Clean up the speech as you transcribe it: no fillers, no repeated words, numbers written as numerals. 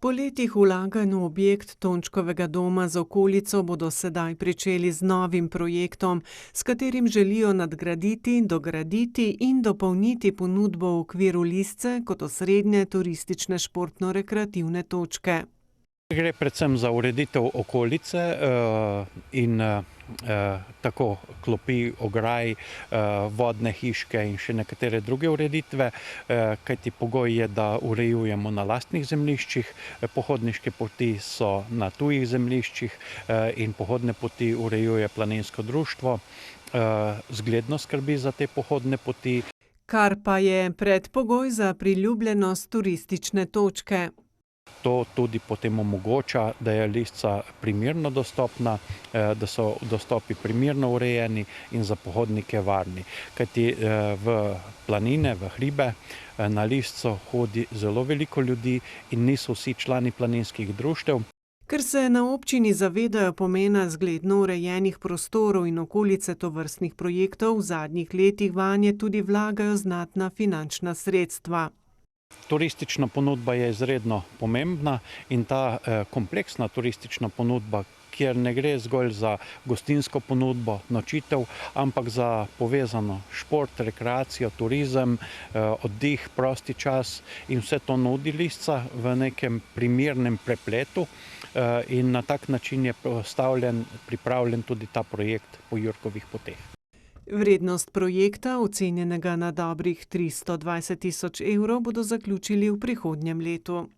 Po letih vlaganj v objekt Tončkovega doma z okolico bodo sedaj pričeli z novim projektom, s katerim želijo nadgraditi, dograditi in dopolniti ponudbo v okviru Lisce kot osrednje turistične športno-rekreativne točke. Gre predvsem za ureditev okolice in tako klopi, ograj, vodne hiške in še nekatere druge ureditve, kajti pogoj je, da urejujemo na lastnih zemljiščih, pohodniške poti so na tujih zemljiščih in pohodne poti urejuje planinsko društvo, zgledno skrbi za te pohodne poti. Kar pa je predpogoj za priljubljenost turistične točke. To tudi potem omogoča, da je Lisca primerno dostopna, da so dostopi primerno urejeni in za pohodnike varni. Kajti v planine, v hribe na Lisco hodi zelo veliko ljudi in niso vsi člani planinskih društev. Ker se na občini zavedajo pomena zgledno urejenih prostorov in okolice tovrstnih projektov, v zadnjih letih vanje tudi vlagajo znatna finančna sredstva. Turistična ponudba je izredno pomembna in ta kompleksna turistična ponudba, kjer ne gre zgolj za gostinsko ponudbo, nočitev, ampak za povezano šport, rekreacijo, turizem, oddih, prosti čas in vse to nudi Lisca v nekem primernem prepletu in na tak način je pripravljen tudi ta projekt po Jurkovih poteh. Vrednost projekta, ocenjenega na dobrih 320 tisoč evrov, bodo zaključili v prihodnjem letu.